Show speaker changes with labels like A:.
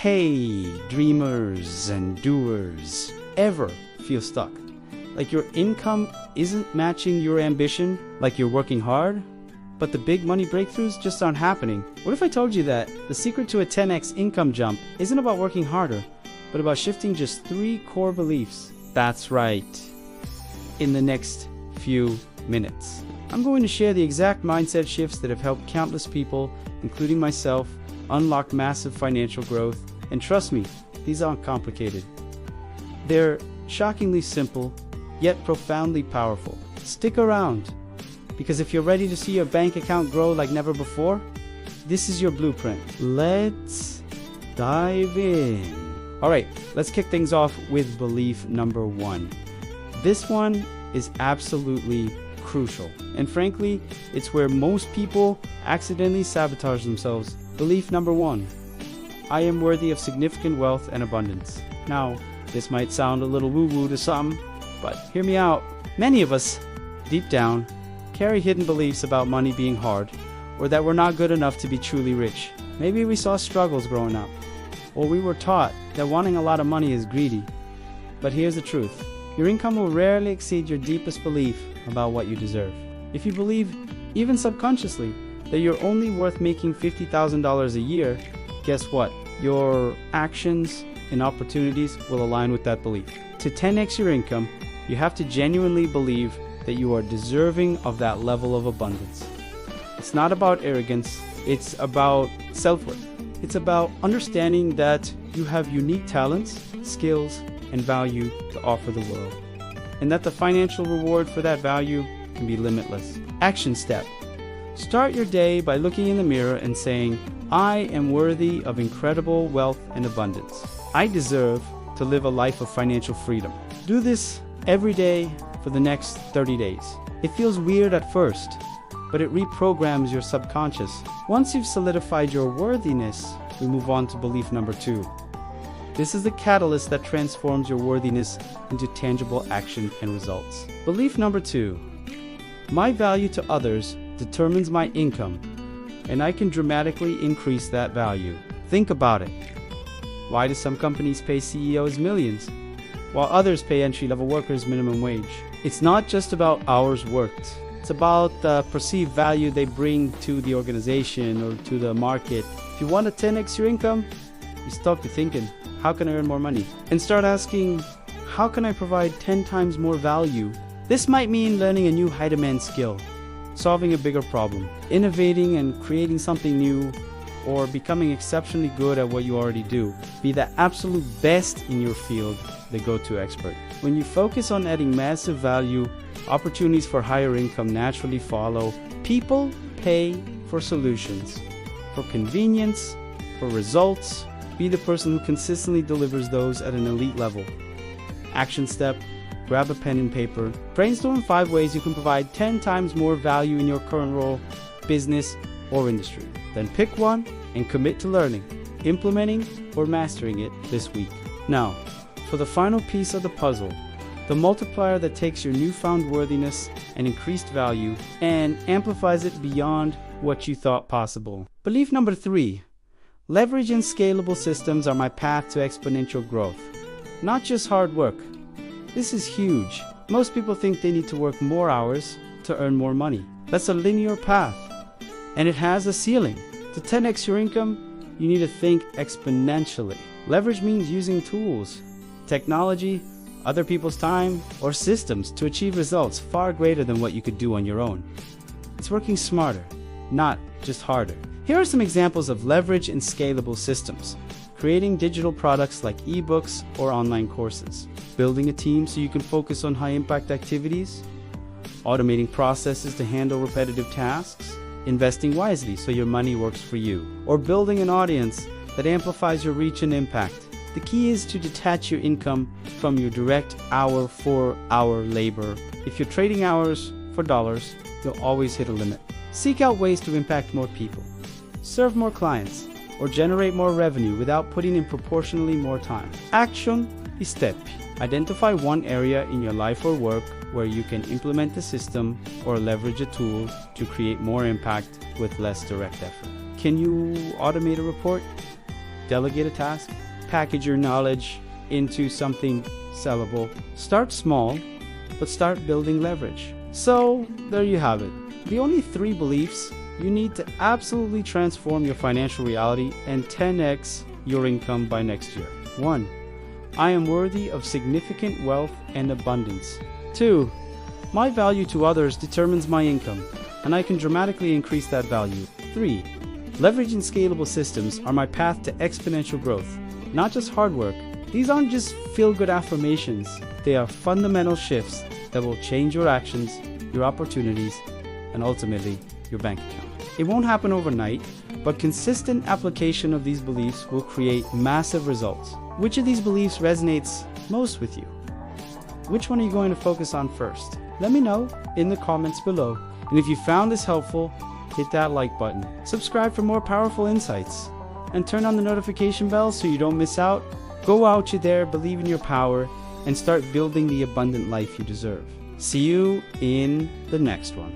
A: Hey, dreamers and doers, ever feel stuck? Like your income isn't matching your ambition, like you're working hard, but the big money breakthroughs just aren't happening? What if I told you that the secret to a 10x income jump isn't about working harder, but about shifting just 3 core beliefs? That's right. In the next few minutes, I'm going to share the exact mindset shifts that have helped countless people, including myself, unlock massive financial growth. And trust me, these aren't complicated. They're shockingly simple, yet profoundly powerful. Stick around, because if you're ready to see your bank account grow like never before, this is your blueprint. Let's dive in. All right, let's kick things off with belief number 1. This one is absolutely crucial, and frankly, it's where most people accidentally sabotage themselves. Belief number 1: I am worthy of significant wealth and abundance. Now, this might sound a little woo-woo to some, but hear me out. Many of us, deep down, carry hidden beliefs about money being hard, or that we're not good enough to be truly rich. Maybe we saw struggles growing up, or we were taught that wanting a lot of money is greedy. But here's the truth. Your income will rarely exceed your deepest belief about what you deserve. If you believe, even subconsciously, that you're only worth making $50,000 a year, guess what? Your actions and opportunities will align with that belief. To 10x your income, you have to genuinely believe that you are deserving of that level of abundance. It's not about arrogance, it's about self-worth. It's about understanding that you have unique talents, skills, and value to offer the world, and that the financial reward for that value can be limitless. Action step. Start your day by looking in the mirror and saying, I am worthy of incredible wealth and abundance. I deserve to live a life of financial freedom. Do this every day for the next 30 days. It feels weird at first, but it reprograms your subconscious. Once you've solidified your worthiness, we move on to belief number 2. This is the catalyst that transforms your worthiness into tangible action and results. Belief number 2. My value to others determines my income, and I can dramatically increase that value. Think about it. Why do some companies pay CEOs millions, while others pay entry-level workers minimum wage? It's not just about hours worked. It's about the perceived value they bring to the organization or to the market. If you want to 10x your income, you stop to thinking, how can I earn more money? And start asking, how can I provide 10 times more value? This might mean learning a new high-demand skill, solving a bigger problem, innovating and creating something new, or becoming exceptionally good at what you already do. Be the absolute best in your field, the go-to expert. When you focus on adding massive value, opportunities for higher income naturally follow. People pay for solutions, for convenience, for results. Be the person who consistently delivers those at an elite level. Action step. Grab a pen and paper. Brainstorm 5 ways you can provide 10 times more value in your current role, business, or industry. Then pick one and commit to learning, implementing, or mastering it this week. Now, for the final piece of the puzzle, the multiplier that takes your newfound worthiness and increased value and amplifies it beyond what you thought possible. Belief number 3. Leverage and scalable systems are my path to exponential growth, not just hard work. This is huge. Most people think they need to work more hours to earn more money. That's a linear path, and it has a ceiling. To 10x your income, you need to think exponentially. Leverage means using tools, technology, other people's time, or systems to achieve results far greater than what you could do on your own. It's working smarter, not just harder. Here are some examples of leverage and scalable systems. Creating digital products like ebooks or online courses. Building a team so you can focus on high-impact activities. Automating processes to handle repetitive tasks. Investing wisely so your money works for you. Or building an audience that amplifies your reach and impact. The key is to detach your income from your direct hour-for-hour labor. If you're trading hours for dollars, you'll always hit a limit. Seek out ways to impact more people, serve more clients, or generate more revenue without putting in proportionally more time. Action step. Identify one area in your life or work where you can implement a system or leverage a tool to create more impact with less direct effort. Can you automate a report? delegate a task, package your knowledge into something sellable. Start small, but start building leverage. So, there you have it. The only 3 beliefs you need to absolutely transform your financial reality and 10x your income by next year. 1. I am worthy of significant wealth and abundance. 2. My value to others determines my income, and I can dramatically increase that value. 3. Leveraging scalable systems are my path to exponential growth, not just hard work. These aren't just feel-good affirmations. They are fundamental shifts that will change your actions, your opportunities, and ultimately, your bank account. It won't happen overnight, but consistent application of these beliefs will create massive results. Which of these beliefs resonates most with you? Which one are you going to focus on first? Let me know in the comments below. And if you found this helpful, hit that like button. Subscribe for more powerful insights. And turn on the notification bell so you don't miss out. Go out there, believe in your power, and start building the abundant life you deserve. See you in the next one.